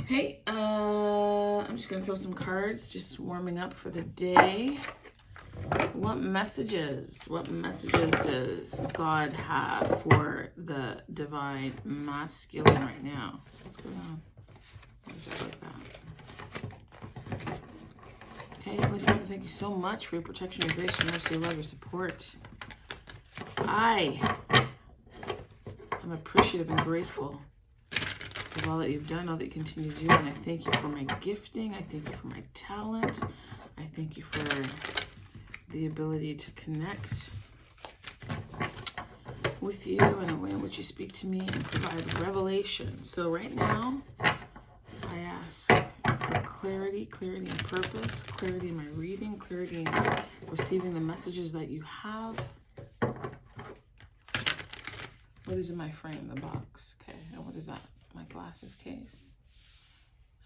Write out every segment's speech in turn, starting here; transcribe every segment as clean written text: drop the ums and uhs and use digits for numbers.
Hey, I'm just going to throw some cards, just warming up for the day. What messages does God have for the divine masculine right now? What's going on? What is it like that? Okay, Heavenly Father, thank you so much for your protection, your grace, your mercy, your love, your support. I am appreciative and grateful of all that you've done, all that you continue to do, and I thank you for my gifting. I thank you for my talent. I thank you for the ability to connect with you and the way in which you speak to me and provide revelation. So right now, I ask for clarity and purpose, clarity in my reading, clarity in receiving the messages that you have. What is in my frame? The box. Okay, and what is that? My glasses case.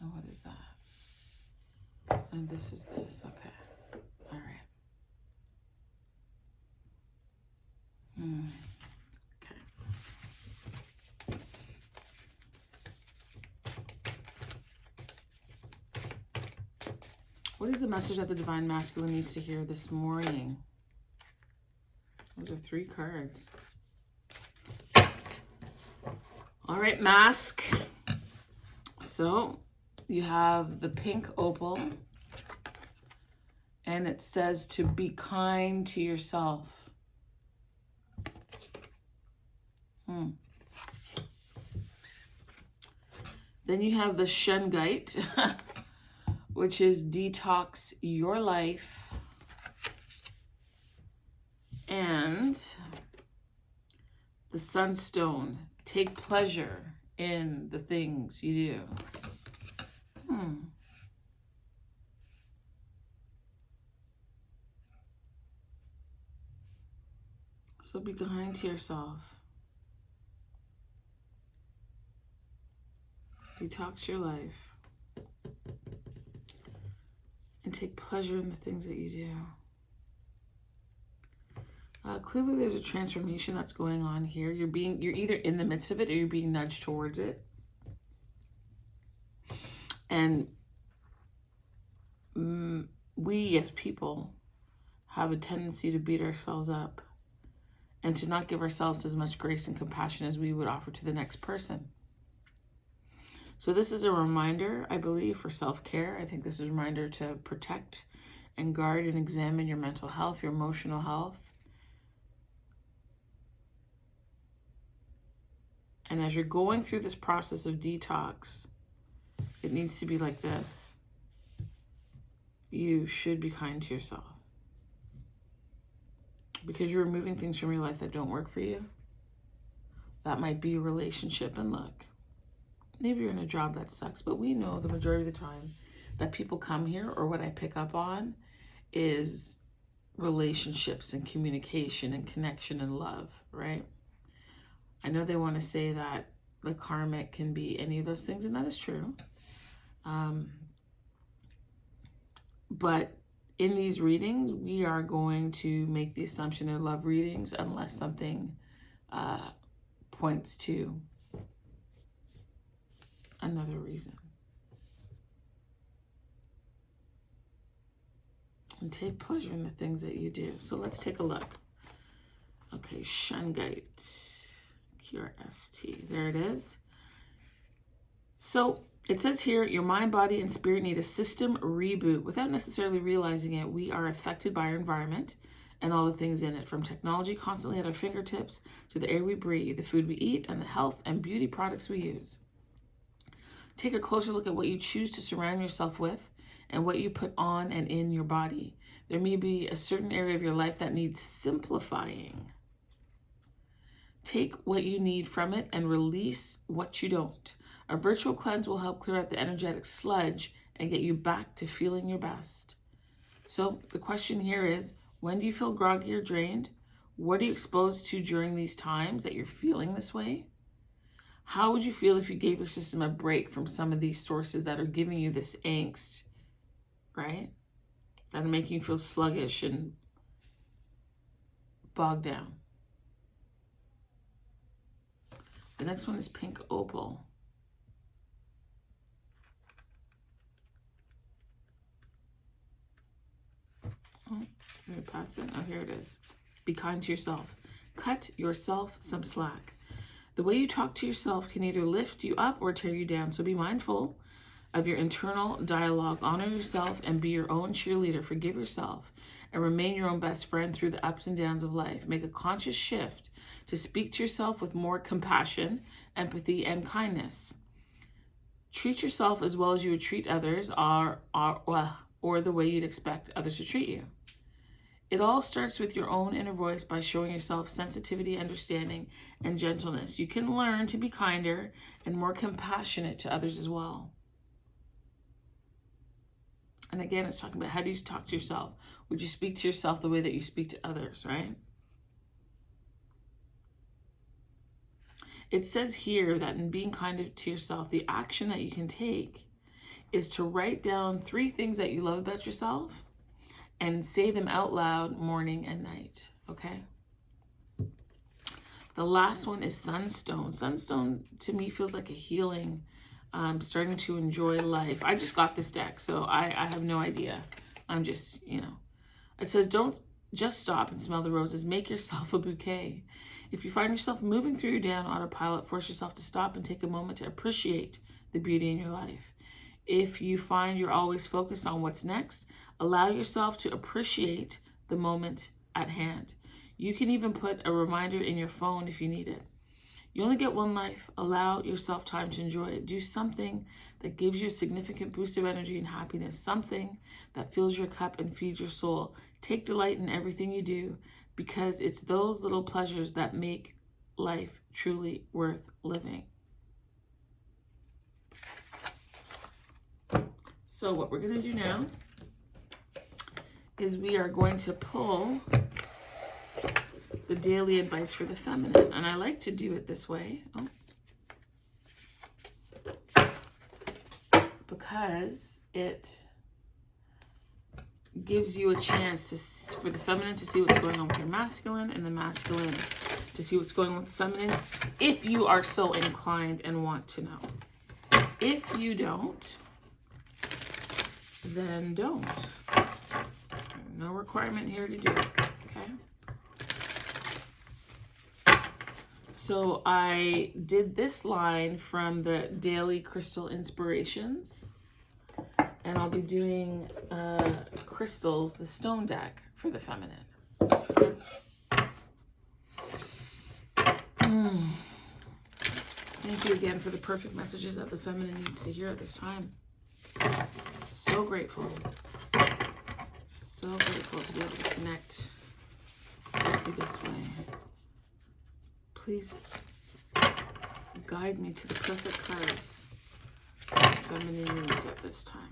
And what is that? And this is this. Okay. All right. Okay. What is the message that the divine masculine needs to hear this morning? Those are 3 cards. All right, mask. So you have the pink opal, and it says to be kind to yourself. Then you have the shungite, which is detox your life. And the sunstone, take pleasure in the things you do. So be kind to yourself. Detox your life. And take pleasure in the things that you do. Clearly there's a transformation that's going on here. You're either in the midst of it or you're being nudged towards it. And we as people have a tendency to beat ourselves up and to not give ourselves as much grace and compassion as we would offer to the next person. So this is a reminder, I believe, for self-care. I think this is a reminder to protect and guard and examine your mental health, your emotional health. And as you're going through this process of detox, it needs to be like this. You should be kind to yourself. Because you're removing things from your life that don't work for you. That might be a relationship. And look, maybe you're in a job that sucks, but we know the majority of the time that people come here, or what I pick up on is relationships and communication and connection and love, right? I know they want to say that the karmic can be any of those things, and that is true. But in these readings, we are going to make the assumption in love readings unless something points to another reason. And take pleasure in the things that you do. So let's take a look. Okay, shungite. QRST. There it is. So it says here, your mind, body, and spirit need a system reboot. Without necessarily realizing it, we are affected by our environment and all the things in it, from technology constantly at our fingertips to the air we breathe, the food we eat, and the health and beauty products we use. Take a closer look at what you choose to surround yourself with and what you put on and in your body. There may be a certain area of your life that needs simplifying. Take what you need from it and release what you don't. A virtual cleanse will help clear out the energetic sludge and get you back to feeling your best. So the question here is, when do you feel groggy or drained? What are you exposed to during these times that you're feeling this way? How would you feel if you gave your system a break from some of these sources that are giving you this angst, right? That are making you feel sluggish and bogged down. The next one is pink opal. Let me pass it. Oh, here it is. Be kind to yourself. Cut yourself some slack. The way you talk to yourself can either lift you up or tear you down. So be mindful of your internal dialogue. Honor yourself and be your own cheerleader. Forgive yourself and remain your own best friend through the ups and downs of life. Make a conscious shift to speak to yourself with more compassion, empathy, and kindness. Treat yourself as well as you would treat others or the way you'd expect others to treat you. It all starts with your own inner voice by showing yourself sensitivity, understanding, and gentleness. You can learn to be kinder and more compassionate to others as well. And again, it's talking about how do you talk to yourself? Would you speak to yourself the way that you speak to others, right? It says here that in being kind to yourself, the action that you can take is to write down 3 things that you love about yourself and say them out loud morning and night, okay? The last one is sunstone. Sunstone to me feels like a healing. I'm starting to enjoy life. I just got this deck, so I have no idea. I'm just, It says, don't just stop and smell the roses. Make yourself a bouquet. If you find yourself moving through your day on autopilot, force yourself to stop and take a moment to appreciate the beauty in your life. If you find you're always focused on what's next, allow yourself to appreciate the moment at hand. You can even put a reminder in your phone if you need it. You only get one life. Allow yourself time to enjoy it. Do something that gives you a significant boost of energy and happiness, something that fills your cup and feeds your soul. Take delight in everything you do because it's those little pleasures that make life truly worth living. So what we're going to do now is we are going to pull the daily advice for the feminine. And I like to do it this way. Because it gives you a chance for the feminine to see what's going on with your masculine and the masculine to see what's going on with the feminine if you are so inclined and want to know. If you don't, then don't. No requirement here to do it, okay? So I did this line from the Daily Crystal Inspirations, and I'll be doing crystals, the stone deck for the feminine. Thank you again for the perfect messages that the feminine needs to hear at this time. So grateful. So grateful to be able to connect with you this way. Please guide me to the perfect cards that the feminine needs at this time.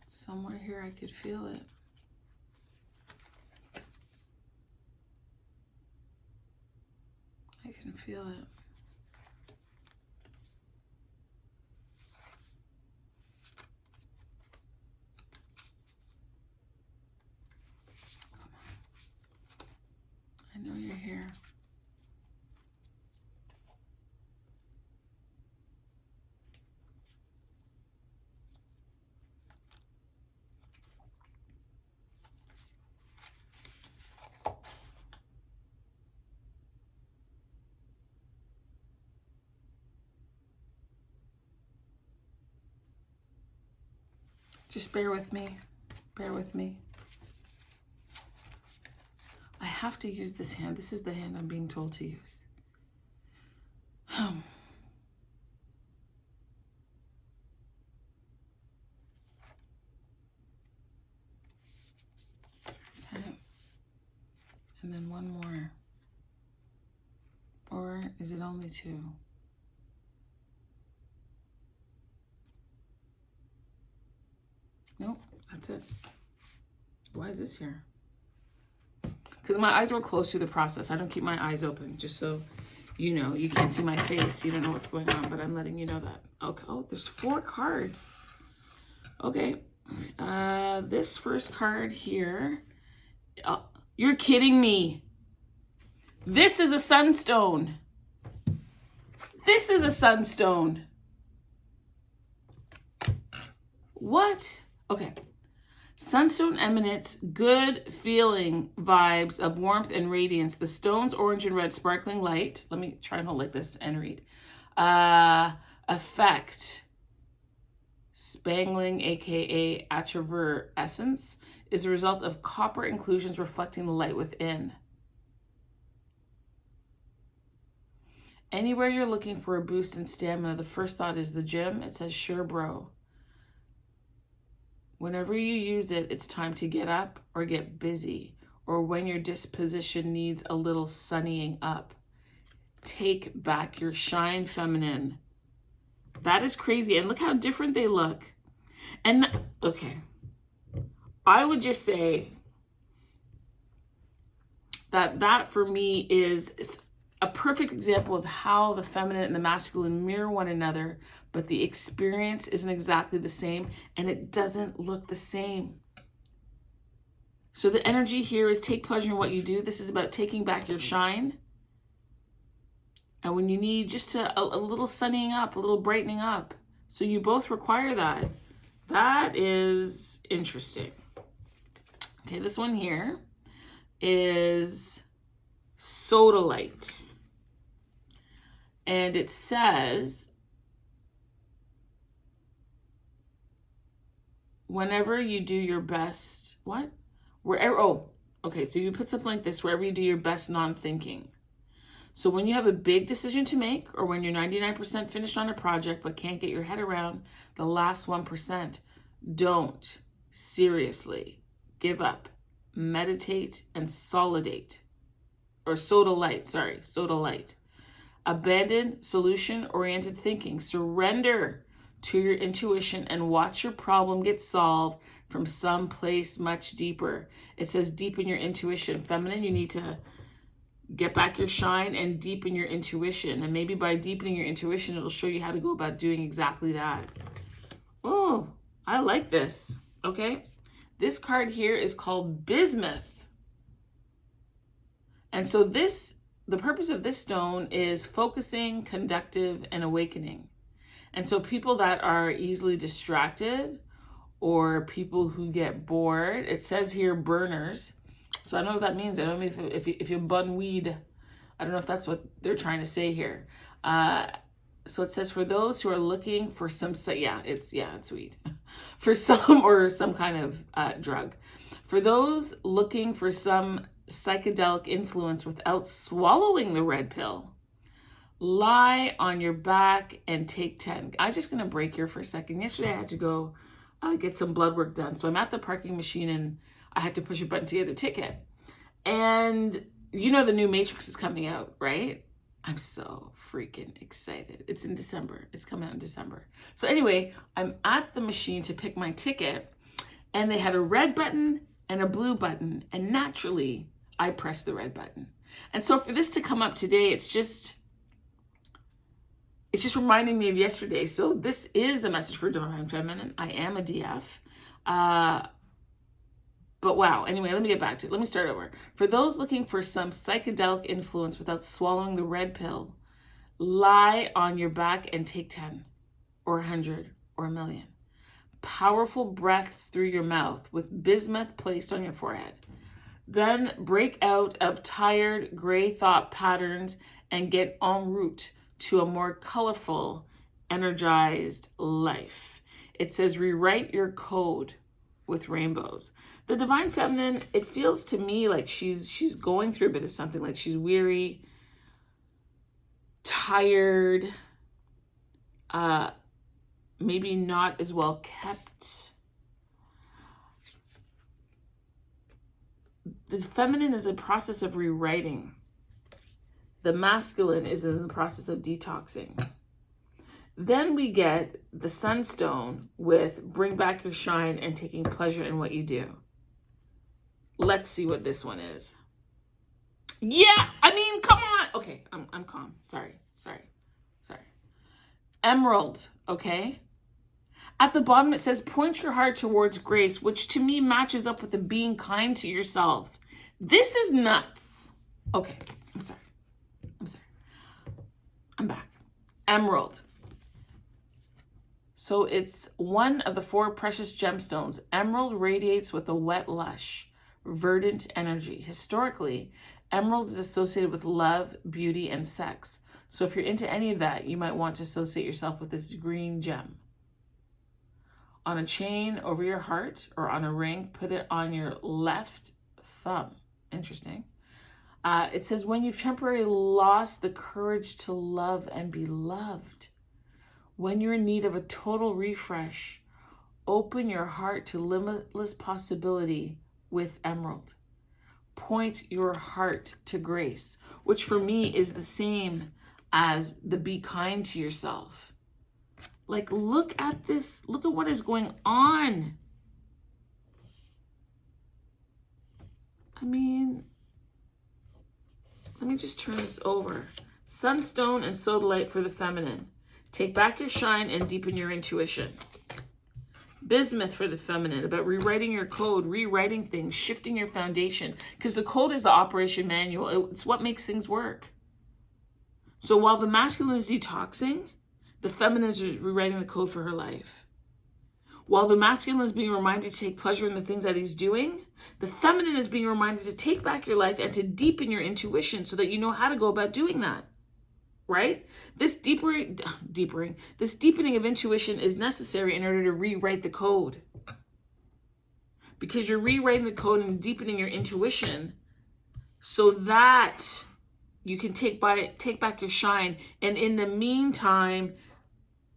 Somewhere here I could feel it. I can feel it. I know you're here. Just bear with me. Bear with me. I have to use this hand. This is the hand I'm being told to use. And then one more. Or is it only 2? Nope, that's it. Why is this here? Because my eyes were closed through the process. I don't keep my eyes open, just so you know. You can't see my face. You don't know what's going on, but I'm letting you know that. Okay. Oh, there's 4 cards. Okay. This first card here. Oh, you're kidding me. This is a sunstone. This is a sunstone. What? Okay. Sunstone emanates good feeling vibes of warmth and radiance. The stone's orange and red sparkling light. Let me try and hold like this and read. Effect. Spangling, aka attraver essence, is a result of copper inclusions reflecting the light within. Anywhere you're looking for a boost in stamina, the first thought is the gym. It says, sure, bro. Whenever you use it, it's time to get up or get busy, or when your disposition needs a little sunnying up. Take back your shine, feminine. That is crazy. And look how different they look. And okay, I would just say that for me is a perfect example of how the feminine and the masculine mirror one another, but the experience isn't exactly the same and it doesn't look the same. So the energy here is take pleasure in what you do. This is about taking back your shine. And when you need just a little sunnying up, a little brightening up. So you both require that. That is interesting. Okay, this one here is sodalite. And it says, whenever you do your best, what? Wherever, oh, okay, so you put something like this, wherever you do your best non-thinking. So when you have a big decision to make, or when you're 99% finished on a project but can't get your head around the last 1%, don't seriously give up. Meditate and sodalite. Abandon solution-oriented thinking. Surrender to your intuition and watch your problem get solved from some place much deeper. It says deepen your intuition. Feminine, you need to get back your shine and deepen your intuition. And maybe by deepening your intuition, it'll show you how to go about doing exactly that. Oh, I like this. Okay. This card here is called bismuth. And so the purpose of this stone is focusing, conductive, and awakening. And so people that are easily distracted or people who get bored, it says here burners. So I don't know what that means. I don't know if you bun weed. I don't know if that's what they're trying to say here. So it says for those who are looking for some, it's weed. For some or some kind of drug. For those looking for some psychedelic influence without swallowing the red pill, lie on your back and take 10. I'm just going to break here for a second. Yesterday I had to go get some blood work done. So I'm at the parking machine and I had to push a button to get a ticket. And you know the new Matrix is coming out, right? I'm so freaking excited. It's in December. It's coming out in December. So anyway, I'm at the machine to pick my ticket and they had a red button and a blue button. And naturally, I pressed the red button. And so for this to come up today, it's just reminding me of yesterday. So this is the message for Divine Feminine. I am a DF. But wow, anyway, let me get back to it. Let me start over. For those looking for some psychedelic influence without swallowing the red pill, lie on your back and take 10 or 100 or 1,000,000. Powerful breaths through your mouth with bismuth placed on your forehead. Then break out of tired gray thought patterns and get en route to a more colorful, energized life. It says rewrite your code with rainbows. The Divine Feminine, it feels to me like she's going through a bit of something, like she's weary, tired, maybe not as well kept. The feminine is a process of rewriting. The masculine is in the process of detoxing. Then we get the sunstone with bring back your shine and taking pleasure in what you do. Let's see what this one is. Yeah, I mean, come on. Okay, I'm calm. Sorry. Emerald, okay? At the bottom, it says, point your heart towards grace, which to me matches up with the being kind to yourself. This is nuts. Okay, I'm sorry. I'm back. Emerald. So it's one of the 4 precious gemstones. Emerald radiates with a wet, lush, verdant energy. Historically, emerald is associated with love, beauty, and sex. So if you're into any of that, you might want to associate yourself with this green gem. On a chain over your heart or on a ring, put it on your left thumb. Interesting. It says, when you've temporarily lost the courage to love and be loved, when you're in need of a total refresh, open your heart to limitless possibility with emerald. Point your heart to grace, which for me is the same as the be kind to yourself. Like, look at this. Look at what is going on. I mean, let me just turn this over. Sunstone and sodalite for the feminine. Take back your shine and deepen your intuition. Bismuth for the feminine, about rewriting your code, rewriting things, shifting your foundation. Because the code is the operation manual. It's what makes things work. So while the masculine is detoxing, the feminine is rewriting the code for her life. While the masculine is being reminded to take pleasure in the things that he's doing, the feminine is being reminded to take back your life and to deepen your intuition so that you know how to go about doing that. Right? This deepening of intuition is necessary in order to rewrite the code. Because you're rewriting the code and deepening your intuition so that you can take back your shine. And in the meantime,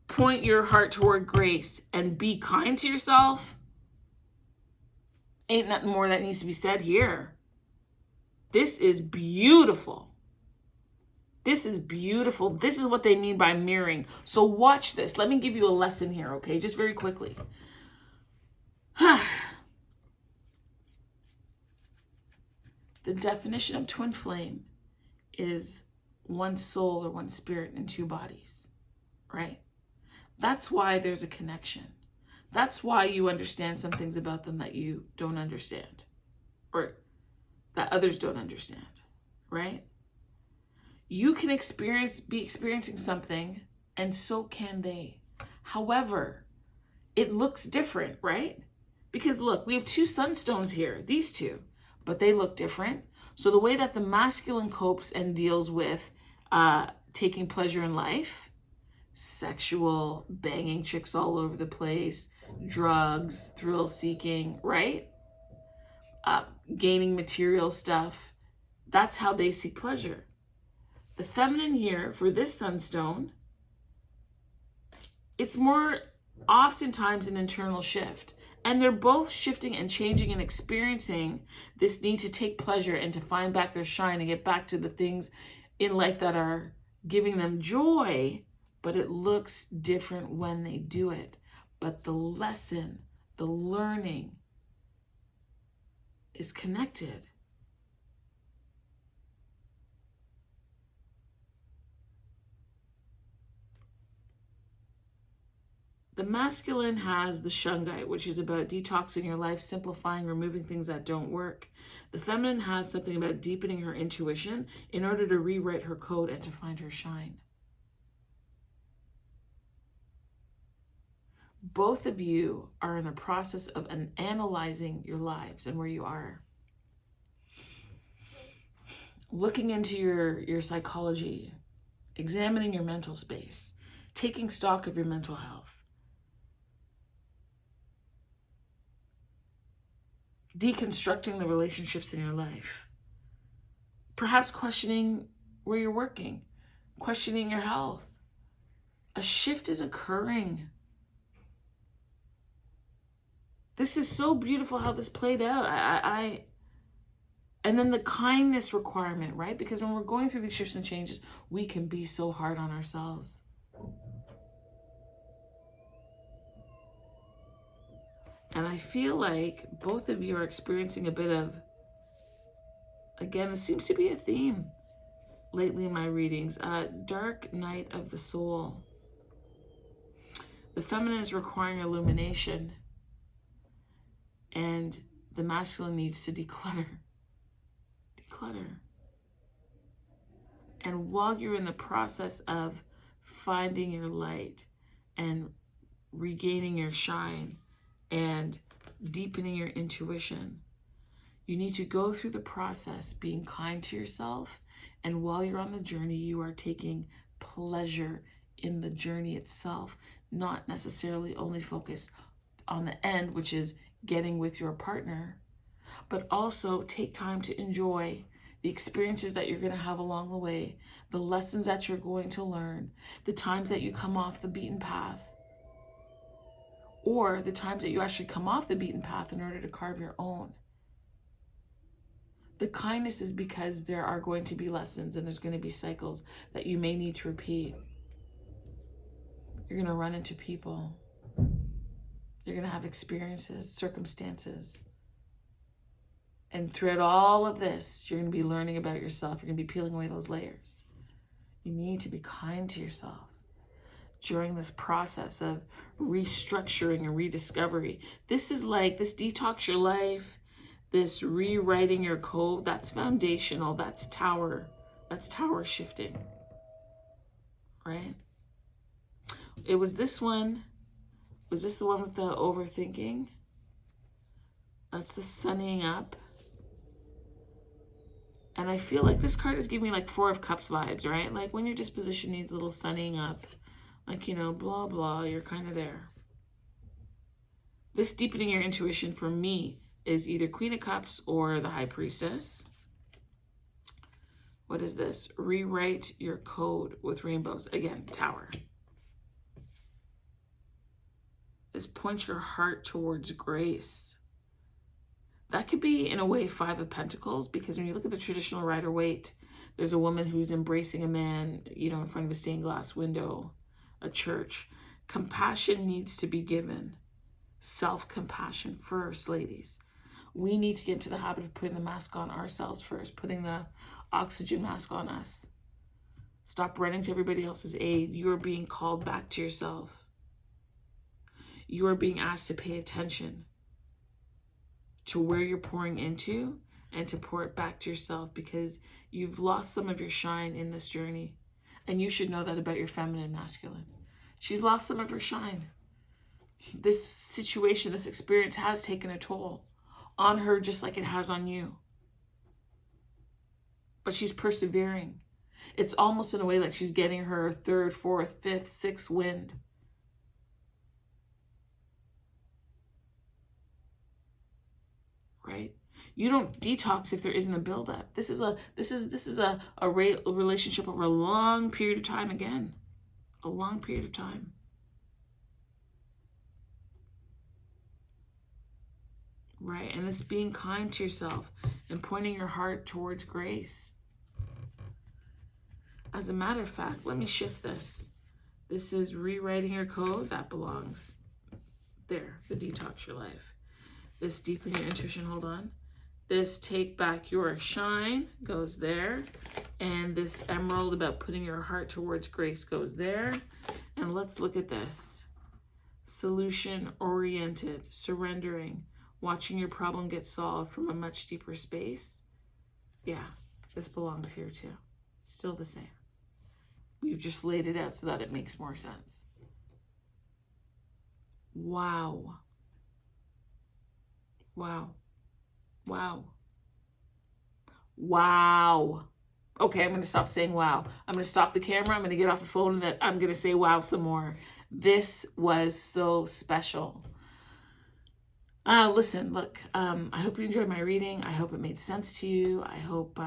point your heart toward grace and be kind to yourself. Ain't nothing more that needs to be said here. This is beautiful. This is beautiful. This is what they mean by mirroring. So watch this. Let me give you a lesson here, okay? Just very quickly. The definition of twin flame is one soul or one spirit in 2 bodies, right? That's why there's a connection. That's why you understand some things about them that you don't understand, or that others don't understand, right? You can be experiencing something, and so can they. However, it looks different, right? Because look, we have 2 sunstones here, these 2, but they look different. So the way that the masculine copes and deals with taking pleasure in life, sexual, banging chicks all over the place, drugs, thrill seeking, right? Gaining material stuff. That's how they seek pleasure. The feminine here for this sunstone, it's more oftentimes an internal shift. And they're both shifting and changing and experiencing this need to take pleasure and to find back their shine and get back to the things in life that are giving them joy, but it looks different when they do it. But the lesson, the learning is connected. The masculine has the shungite, which is about detoxing your life, simplifying, removing things that don't work. The feminine has something about deepening her intuition in order to rewrite her code and to find her shine. Both of you are in a process of analyzing your lives and where you are. Looking into your psychology, examining your mental space, taking stock of your mental health. Deconstructing the relationships in your life. Perhaps questioning where you're working, questioning your health. A shift is occurring. This is so beautiful how this played out. And then the kindness requirement, right? Because when we're going through these shifts and changes, we can be so hard on ourselves. And I feel like both of you are experiencing a bit of, again, this seems to be a theme lately in my readings, dark night of the soul. The feminine is requiring illumination, and the masculine needs to declutter. And while you're in the process of finding your light and regaining your shine and deepening your intuition, you need to go through the process being kind to yourself. And while you're on the journey, you are taking pleasure in the journey itself, not necessarily only focus on the end, which is getting with your partner, but also take time to enjoy the experiences that you're going to have along the way, the lessons that you're going to learn, the times that you come off the beaten path, or the times that you actually come off the beaten path in order to carve your own. The kindness is because there are going to be lessons and there's going to be cycles that you may need to repeat. You're going to run into people. You're going to have experiences, circumstances. And throughout all of this, you're going to be learning about yourself. You're going to be peeling away those layers. You need to be kind to yourself during this process of restructuring and rediscovery. This is like, this detox your life, this rewriting your code, that's foundational, that's tower shifting, right? It was this one. Was this the one with the overthinking? That's the sunning up. And I feel like this card is giving me like Four of Cups vibes, right? Like when your disposition needs a little sunning up, like, you know, blah, blah, you're kind of there. This deepening your intuition for me is either Queen of Cups or the High Priestess. What is this? Rewrite your code with rainbows. Again, Tower. This point your heart towards grace. That could be, in a way, Five of Pentacles, because when you look at the traditional Rider-Waite, there's a woman who's embracing a man, you know, in front of a stained glass window, a church. Compassion needs to be given. Self-compassion first, ladies. We need to get into the habit of putting the mask on ourselves first, putting the oxygen mask on us. Stop running to everybody else's aid. You are being called back to yourself. You are being asked to pay attention to where you're pouring into and to pour it back to yourself, because you've lost some of your shine in this journey. And you should know that about your feminine and masculine. She's lost some of her shine. This situation, this experience has taken a toll on her, just like it has on you. But she's persevering. It's almost in a way like she's getting her third, fourth, fifth, sixth wind. Right? You don't detox if there isn't a buildup. This is a relationship over a long period of time. Again, a long period of time. Right? And it's being kind to yourself and pointing your heart towards grace. As a matter of fact, let me shift this. This is rewriting your code. That belongs there. The detox your life. This deepen your intuition, hold on. This take back your shine goes there. And this emerald about putting your heart towards grace goes there. And let's look at this. Solution oriented, surrendering, watching your problem get solved from a much deeper space. Yeah, this belongs here too. Still the same. We've just laid it out so that it makes more sense. Wow. Wow. Wow. Wow. Okay, I'm going to stop saying wow. I'm going to stop the camera. I'm going to get off the phone and I'm going to say wow some more. This was so special. Listen, look, I hope you enjoyed my reading. I hope it made sense to you. I hope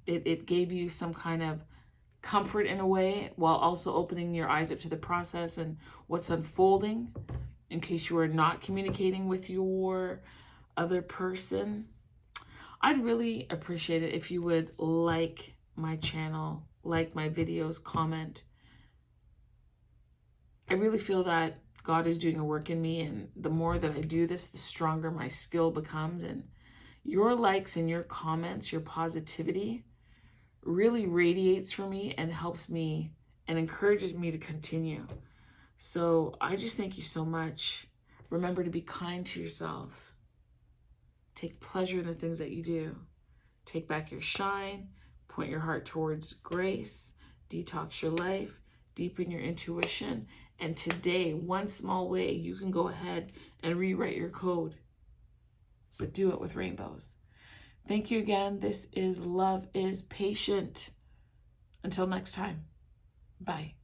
it gave you some kind of comfort in a way, while also opening your eyes up to the process and what's unfolding, in case you are not communicating with your other person. I'd really appreciate it if you would like my channel, like my videos, comment. I really feel that God is doing a work in me, and the more that I do this, the stronger my skill becomes. And your likes and your comments, your positivity really radiates for me and helps me and encourages me to continue. So I just thank you so much. Remember to be kind to yourself. Take pleasure in the things that you do. Take back your shine. Point your heart towards grace. Detox your life. Deepen your intuition. And today, one small way, you can go ahead and rewrite your code. But do it with rainbows. Thank you again. This is Love is Patient. Until next time. Bye.